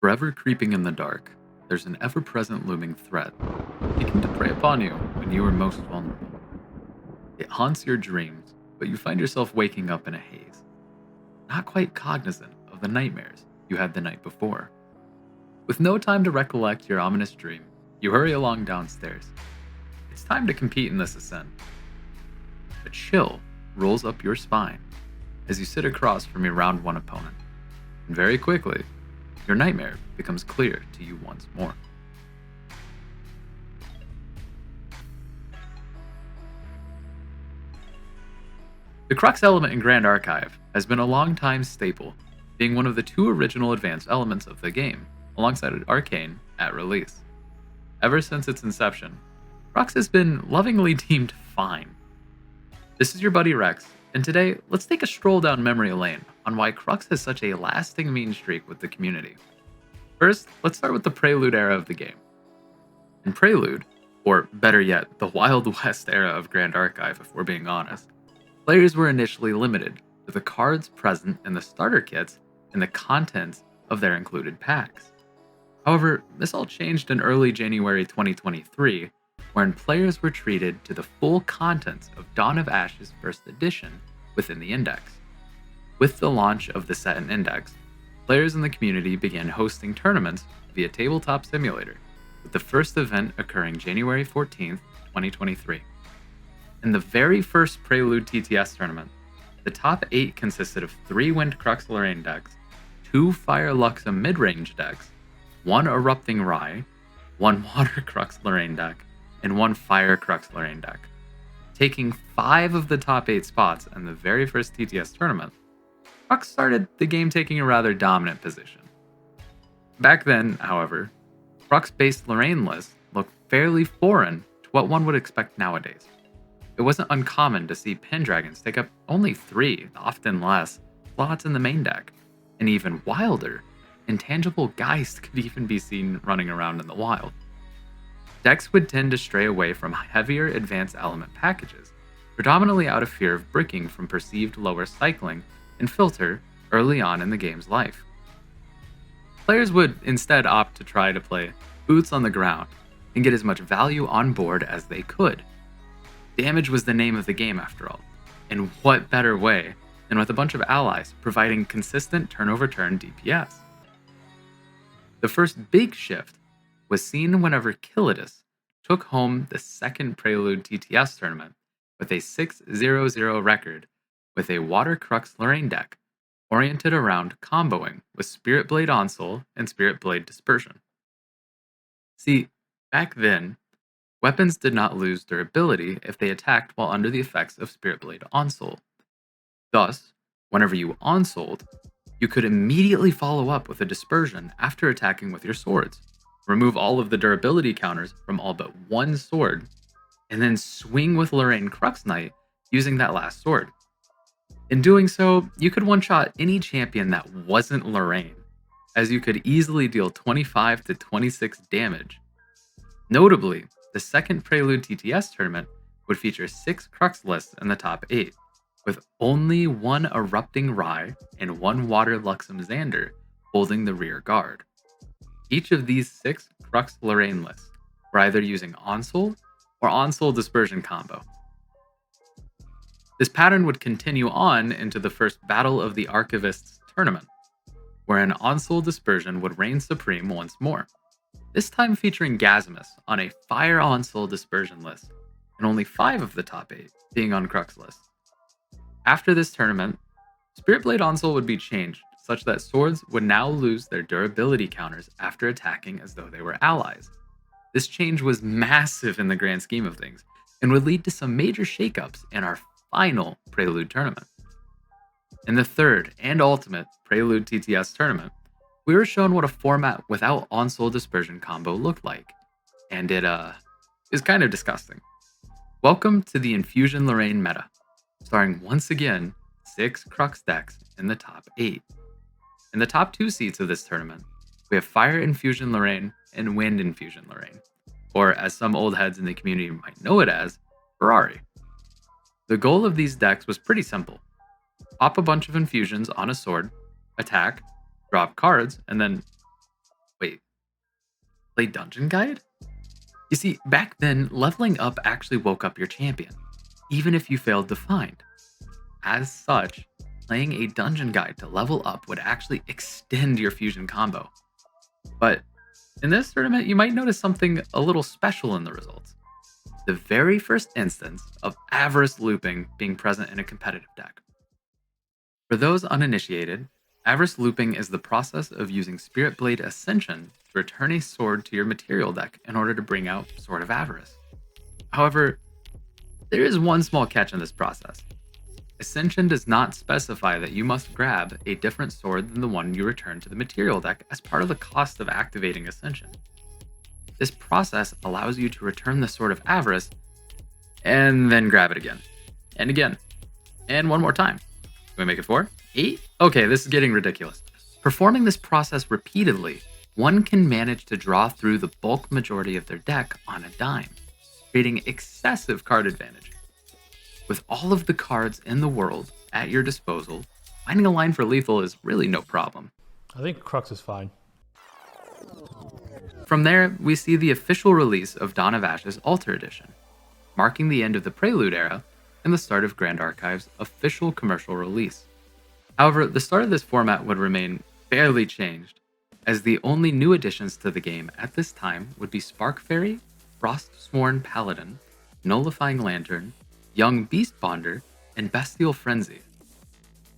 Forever creeping in the dark, there's an ever-present looming threat, seeking to prey upon you when you are most vulnerable. It haunts your dreams, but you find yourself waking up in a haze, not quite cognizant of the nightmares you had the night before. With no time to recollect your ominous dream, you hurry along downstairs. It's time to compete in this ascent. A chill rolls up your spine as you sit across from your round one opponent, and very quickly, your nightmare becomes clear to you once more. The Crux element in Grand Archive has been a long-time staple, being one of the two original advanced elements of the game, alongside Arcane at release. Ever since its inception, Crux has been lovingly deemed fine. This is your buddy Rex, and today let's take a stroll down memory lane on why Crux has such a lasting mean streak with the community. First, let's start with the Prelude era of the game. In Prelude, or better yet, the Wild West era of Grand Archive if we're being honest, players were initially limited to the cards present in the starter kits and the contents of their included packs. However, this all changed in early January 2023, wherein players were treated to the full contents of Dawn of Ashes First Edition within the Index. With the launch of the set and Index, players in the community began hosting tournaments via Tabletop Simulator, with the first event occurring January 14th, 2023. In the very first Prelude TTS tournament, the top 8 consisted of 3 Wind Crux Lorraine decks, 2 Fire Luxem mid-range decks, 1 Erupting Rye, 1 Water Crux Lorraine deck, and 1 Fire Crux Lorraine deck. Taking 5 of the top 8 spots in the very first TTS tournament, Crux started the game taking a rather dominant position. Back then, however, Crux-based Lorraine lists looked fairly foreign to what one would expect nowadays. It wasn't uncommon to see Pendragons take up only 3, often less, slots in the main deck, and even wilder, Intangible Geist could even be seen running around in the wild. Decks would tend to stray away from heavier advanced element packages, predominantly out of fear of bricking from perceived lower cycling and filter early on in the game's life. Players would instead opt to try to play boots on the ground and get as much value on board as they could. Damage was the name of the game after all, and what better way than with a bunch of allies providing consistent turn-over-turn DPS. The first big shift was seen whenever Killidus took home the second Prelude TTS tournament with a 6-0-0 record with a Water Crux Lorraine deck oriented around comboing with Spirit Blade Onsoul and Spirit Blade Dispersion. See, back then, weapons did not lose durability if they attacked while under the effects of Spirit Blade Onsoul. Thus, whenever you onsouled, you could immediately follow up with a dispersion after attacking with your swords, remove all of the durability counters from all but one sword, and then swing with Lorraine Crux Knight using that last sword. In doing so, you could one-shot any champion that wasn't Lorraine, as you could easily deal 25 to 26 damage. Notably, the second Prelude TTS tournament would feature 6 Crux lists in the top 8, with only 1 Erupting Rye and 1 Water Luxem Xander holding the rear guard. Each of these 6 Crux Lorraine lists were either using Onsoul or Onsoul Dispersion combo. This pattern would continue on into the first Battle of the Archivists tournament, wherein Onsoul Dispersion would reign supreme once more, this time featuring Gazimus on a Fire Onsoul Dispersion list, and only 5 of the top 8 being on Crux lists. After this tournament, Spirit Blade Onsoul would be changed such that swords would now lose their durability counters after attacking as though they were allies. This change was massive in the grand scheme of things, and would lead to some major shakeups in our final Prelude tournament. In the third and ultimate Prelude TTS tournament, we were shown what a format without Onsoul Dispersion combo looked like, and it is kind of disgusting. Welcome to the Infusion Lorraine meta, starring once again 6 Crux decks in the top 8. In the top 2 seats of this tournament, we have Fire Infusion Lorraine and Wind Infusion Lorraine, or as some old heads in the community might know it as, Ferrari. The goal of these decks was pretty simple. Pop a bunch of infusions on a sword, attack, drop cards, and then Wait, play Dungeon Guide? You see, back then, leveling up actually woke up your champion, even if you failed to find. As such, playing a Dungeon Guide to level up would actually extend your fusion combo. But in this tournament, you might notice something a little special in the results. The very first instance of Avarice looping being present in a competitive deck. For those uninitiated, Avarice looping is the process of using Spirit Blade Ascension to return a sword to your material deck in order to bring out Sword of Avarice. However, there is one small catch in this process. Ascension does not specify that you must grab a different sword than the one you return to the material deck as part of the cost of activating Ascension. This process allows you to return the Sword of Avarice and then grab it again, and one more time. Can we make it 4? 8? Okay, this is getting ridiculous. Performing this process repeatedly, one can manage to draw through the bulk majority of their deck on a dime, creating excessive card advantage. With all of the cards in the world at your disposal, finding a line for lethal is really no problem. I think Crux is fine. From there, we see the official release of Dawn of Ashes Alter Edition, marking the end of the Prelude era and the start of Grand Archive's official commercial release. However, the start of this format would remain barely changed, as the only new additions to the game at this time would be Spark Fairy, Frostsworn Paladin, Nullifying Lantern, Young Beast Bonder, and Bestial Frenzy.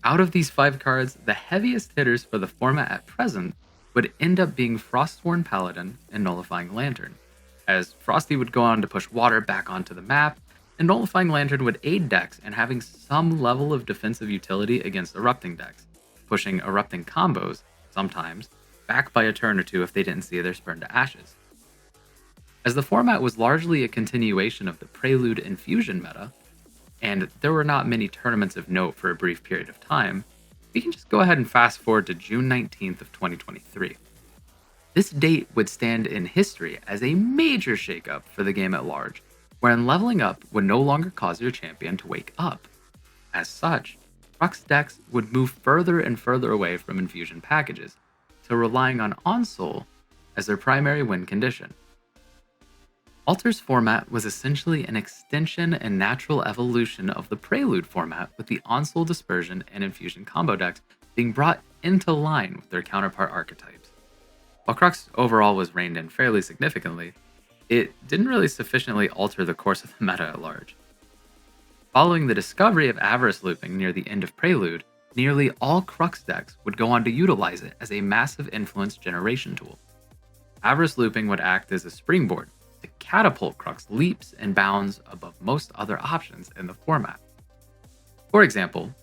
Out of these 5 cards, the heaviest hitters for the format at present would end up being Frostsworn Paladin and Nullifying Lantern, as Frosty would go on to push water back onto the map, and Nullifying Lantern would aid decks in having some level of defensive utility against Erupting decks, pushing Erupting combos, sometimes, back by a turn or 2 if they didn't see their Spurn to Ashes. As the format was largely a continuation of the Prelude Infusion meta, and there were not many tournaments of note for a brief period of time, we can just go ahead and fast forward to June 19th of 2023. This date would stand in history as a major shakeup for the game at large, wherein leveling up would no longer cause your champion to wake up. As such, Crux decks would move further and further away from infusion packages, to relying on Onsoul as their primary win condition. Alter's format was essentially an extension and natural evolution of the Prelude format, with the Onsoul Dispersion and Infusion combo decks being brought into line with their counterpart archetypes. While Crux overall was reined in fairly significantly, it didn't really sufficiently alter the course of the meta at large. Following the discovery of Avarice looping near the end of Prelude, nearly all Crux decks would go on to utilize it as a massive influence generation tool. Avarice looping would act as a springboard to catapult Crux leaps and bounds above most other options in the format. For example,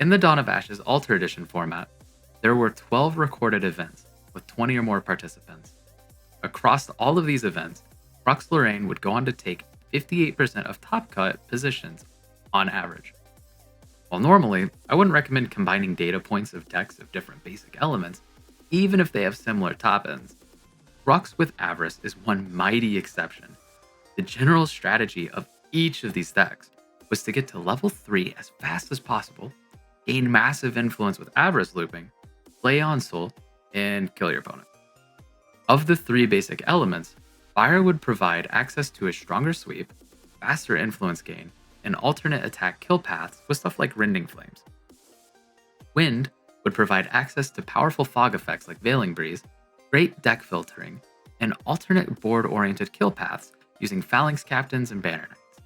in the Dawn of Ashes Alter Edition format, there were 12 recorded events with 20 or more participants. Across all of these events, Crux Lorraine would go on to take 58% of top cut positions on average. While normally, I wouldn't recommend combining data points of decks of different basic elements, even if they have similar top ends. Crux with Avarice is one mighty exception. The general strategy of each of these decks was to get to level 3 as fast as possible, gain massive influence with Avarice looping, play Onsoul, and kill your opponent. Of the 3 basic elements, Fire would provide access to a stronger sweep, faster influence gain, and alternate attack kill paths with stuff like Rending Flames. Wind would provide access to powerful fog effects like Veiling Breeze, great deck filtering, and alternate board-oriented kill paths using Phalanx Captains and Banner Knights.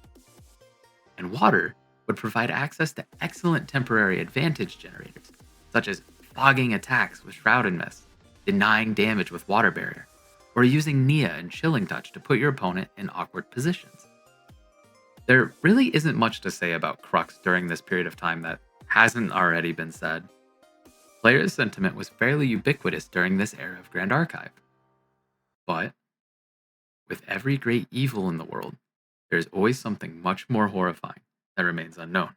And Water would provide access to excellent temporary advantage generators, such as fogging attacks with Shrouded Mist, denying damage with Water Barrier, or using Nia and Chilling Touch to put your opponent in awkward positions. There really isn't much to say about Crux during this period of time that hasn't already been said. Players' sentiment was fairly ubiquitous during this era of Grand Archive. But, with every great evil in the world, there's always something much more horrifying that remains unknown,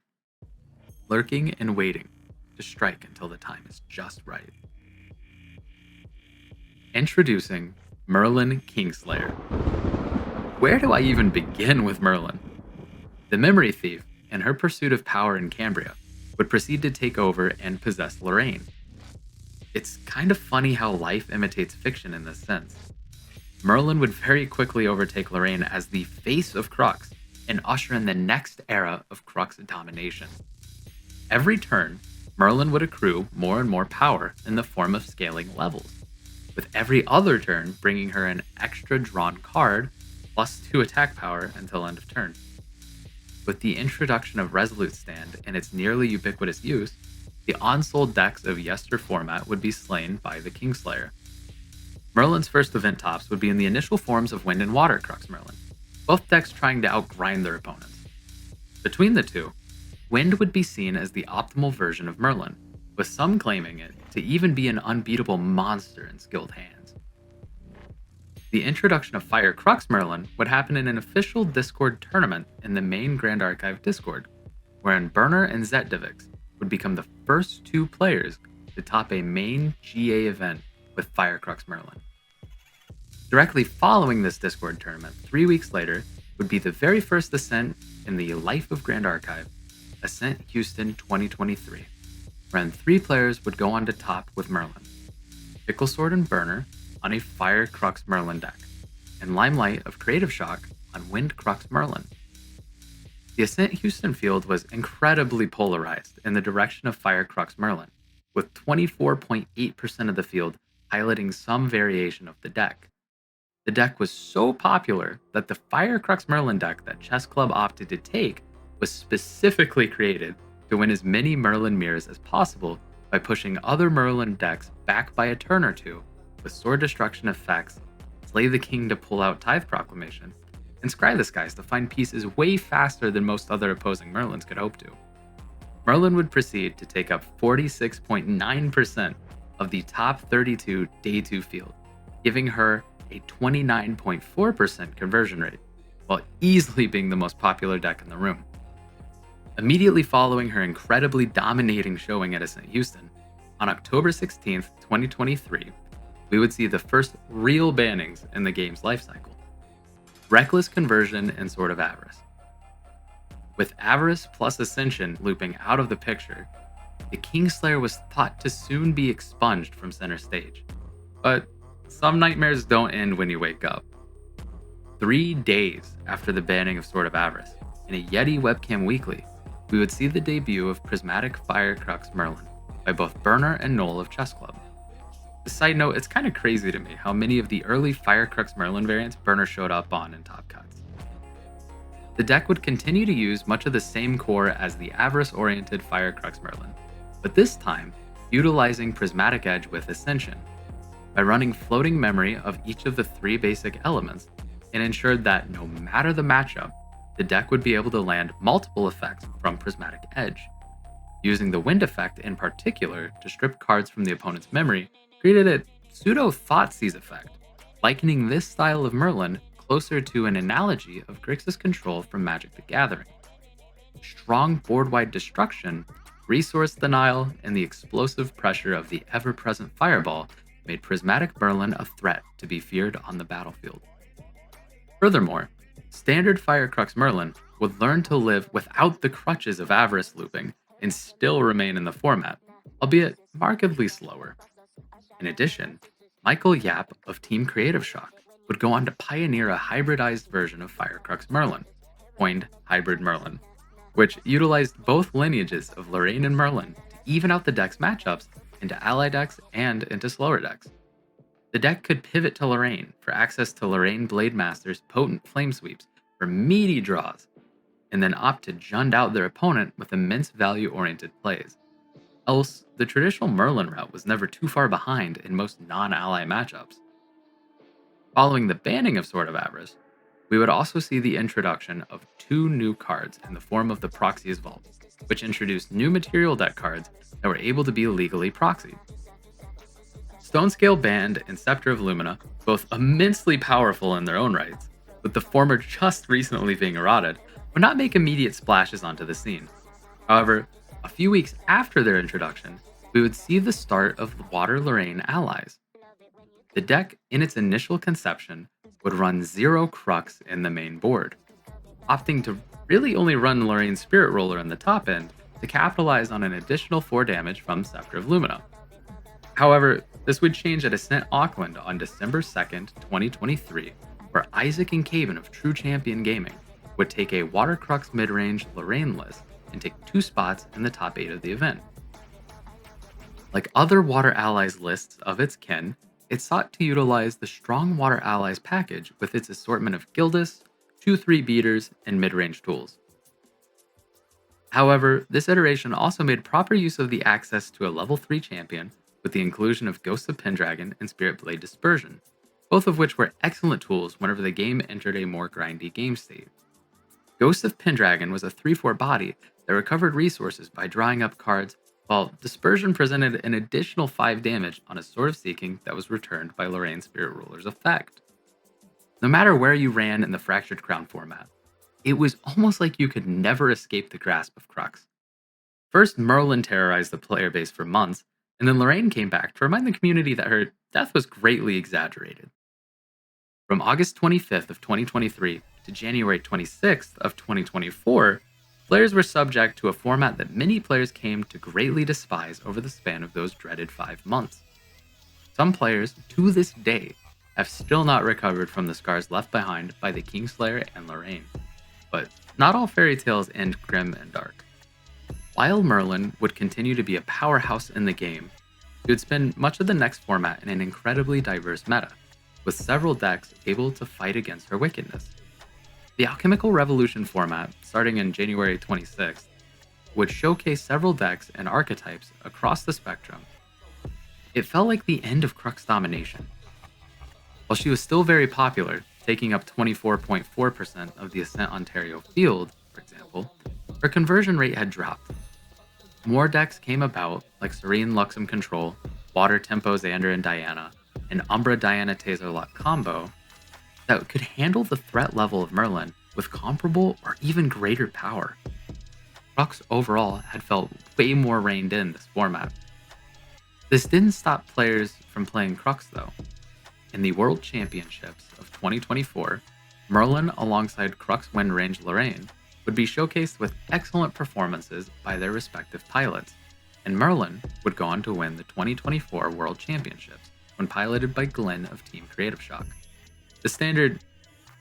lurking and waiting to strike until the time is just right. Introducing Merlin Kingslayer. Where do I even begin with Merlin? The Memory Thief, in her pursuit of power in Cambria, would proceed to take over and possess Lorraine. It's kind of funny how life imitates fiction in this sense. Merlin would very quickly overtake Lorraine as the face of Crux and usher in the next era of Crux domination. Every turn, Merlin would accrue more and more power in the form of scaling levels, with every other turn bringing her an extra drawn card plus 2 attack power until end of turn. With the introduction of Resolute Stand and its nearly ubiquitous use, the on-sold decks of Yester format would be slain by the Kingslayer. Merlin's first event tops would be in the initial forms of Wind and Water Crux Merlin, both decks trying to outgrind their opponents. Between the two, Wind would be seen as the optimal version of Merlin, with some claiming it to even be an unbeatable monster in skilled hands. The introduction of Fire Crux Merlin would happen in an official Discord tournament in the main Grand Archive Discord, wherein Burner and Zetdivix would become the first 2 players to top a main GA event with Fire Crux Merlin. Directly following this Discord tournament, 3 weeks later, would be the very first Ascent in the life of Grand Archive, Ascent Houston 2023, wherein 3 players would go on to top with Merlin: Picklesword and Burner on a Fire Crux Merlin deck, and Limelight of Creative Shock on Wind Crux Merlin. The Ascent Houston field was incredibly polarized in the direction of Fire Crux Merlin, with 24.8% of the field piloting some variation of the deck. The deck was so popular that the Fire Crux Merlin deck that Chess Club opted to take was specifically created to win as many Merlin mirrors as possible by pushing other Merlin decks back by a turn or 2 with Sword Destruction effects, Slay the King to pull out Tithe Proclamation, and Scry the Skies to find pieces way faster than most other opposing Merlins could hope to. Merlin would proceed to take up 46.9% of the top 32 Day 2 field, giving her a 29.4% conversion rate, while easily being the most popular deck in the room. Immediately following her incredibly dominating showing at Ascent Houston, on October 16, 2023, we would see the first real bannings in the game's lifecycle: Reckless Conversion and Sword of Avarice. With Avarice plus Ascension looping out of the picture, the Kingslayer was thought to soon be expunged from center stage. But some nightmares don't end when you wake up. 3 days after the banning of Sword of Avarice, in a Yeti Webcam Weekly, we would see the debut of Prismatic Fire Crux Merlin by both Burner and Knoll of Chess Club. A side note, it's kind of crazy to me how many of the early Fire Crux Merlin variants Burner showed up on in top cuts. The deck would continue to use much of the same core as the Avarice-oriented Fire Crux Merlin, but this time utilizing Prismatic Edge with Ascension, by running floating memory of each of the 3 basic elements, and ensured that no matter the matchup, the deck would be able to land multiple effects from Prismatic Edge. Using the Wind effect in particular to strip cards from the opponent's memory created a pseudo-Thoughtseize effect, likening this style of Merlin closer to an analogy of Grixis control from Magic the Gathering. Strong board-wide destruction, resource denial, and the explosive pressure of the ever-present Fireball made Prismatic Merlin a threat to be feared on the battlefield. Furthermore, standard Fire Crux Merlin would learn to live without the crutches of Avarice looping and still remain in the format, albeit markedly slower. In addition, Michael Yap of Team Creative Shock would go on to pioneer a hybridized version of Fire Crux Merlin, coined Hybrid Merlin, which utilized both lineages of Lorraine and Merlin to even out the deck's matchups into ally decks and into slower decks. The deck could pivot to Lorraine for access to Lorraine Blade Master's potent flame sweeps for meaty draws, and then opt to jund out their opponent with immense value-oriented plays. Else, the traditional Merlin route was never too far behind in most non-ally matchups. Following the banning of Sword of Avarice, we would also see the introduction of 2 new cards in the form of the Proxy's Vault, which introduced new material deck cards that were able to be legally proxied. Stonescale Band and Scepter of Lumina, both immensely powerful in their own rights, with the former just recently being eroded, would not make immediate splashes onto the scene. However, a few weeks after their introduction, we would see the start of Water Lorraine allies. The deck, in its initial conception, would run 0 Crux in the main board, opting to really only run Lorraine's Spirit Roller in the top end to capitalize on an additional 4 damage from Scepter of Lumina. However, this would change at Ascent Auckland on December 2nd, 2023, where Isaac and Caven of True Champion Gaming would take a Water Crux mid-range Lorraine list and take 2 spots in the top 8 of the event. Like other Water Allies lists of its kin, it sought to utilize the Strong Water Allies package with its assortment of Gildas, 2-3 beaters, and mid-range tools. However, this iteration also made proper use of the access to a level 3 champion with the inclusion of Ghosts of Pendragon and Spirit Blade Dispersion, both of which were excellent tools whenever the game entered a more grindy game state. Ghosts of Pendragon was a 3/4 body that recovered resources by drawing up cards, while Dispersion presented an additional 5 damage on a Sword of Seeking that was returned by Lorraine Spirit Ruler's effect. No matter where you ran in the Fractured Crown format, it was almost like you could never escape the grasp of Crux. First, Merlin terrorized the player base for months, and then Lorraine came back to remind the community that her death was greatly exaggerated. From August 25th of 2023 to January 26th of 2024, players were subject to a format that many players came to greatly despise over the span of those dreaded 5 months. Some players, to this day, have still not recovered from the scars left behind by the Kingslayer and Lorraine. But not all fairy tales end grim and dark. While Merlin would continue to be a powerhouse in the game, he would spend much of the next format in an incredibly diverse meta, with several decks able to fight against her wickedness. The Alchemical Revolution format, starting in January 26th, would showcase several decks and archetypes across the spectrum. It felt like the end of Crux domination. While she was still very popular, taking up 24.4% of the Ascent Ontario field, for example, her conversion rate had dropped. More decks came about, like Serene Luxem Control, Water Tempo Xander and Diana, and Umbra Diana Taserlock combo, that could handle the threat level of Merlin with comparable or even greater power. Crux overall had felt way more reined in this format. This didn't stop players from playing Crux though. In the World Championships of 2024, Merlin alongside Crux Wind Range Lorraine would be showcased with excellent performances by their respective pilots, and Merlin would go on to win the 2024 World Championships when piloted by Glenn of Team Creative Shock. The standard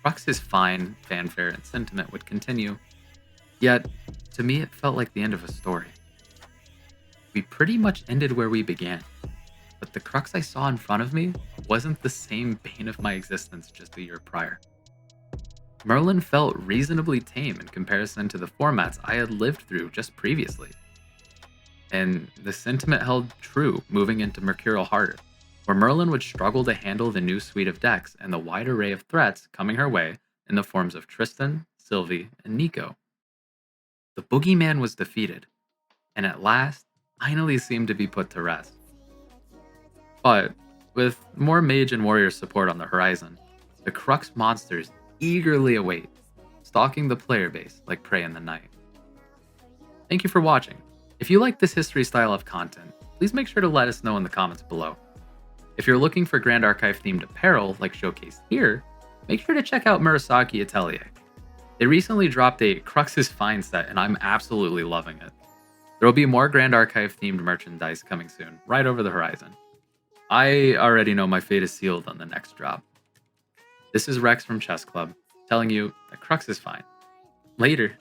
Crux is fine fanfare and sentiment would continue, yet to me it felt like the end of a story. We pretty much ended where we began, but the Crux I saw in front of me wasn't the same bane of my existence just a year prior. Merlin felt reasonably tame in comparison to the formats I had lived through just previously. And the sentiment held true moving into Mercurial Heart, where Merlin would struggle to handle the new suite of decks and the wide array of threats coming her way in the forms of Tristan, Sylvie, and Nico. The Boogeyman was defeated, and at last finally seemed to be put to rest. But with more mage and warrior support on the horizon, the Crux monsters eagerly await, stalking the player base like prey in the night. Thank you for watching. If you like this history style of content, please make sure to let us know in the comments below. If you're looking for Grand Archive themed apparel like showcased here, make sure to check out Murasaki Atelier. They recently dropped a Crux is Fine set and I'm absolutely loving it. There will be more Grand Archive themed merchandise coming soon, right over the horizon. I already know my fate is sealed on the next drop. This is Rex from Chess Club, telling you that Crux is fine. Later.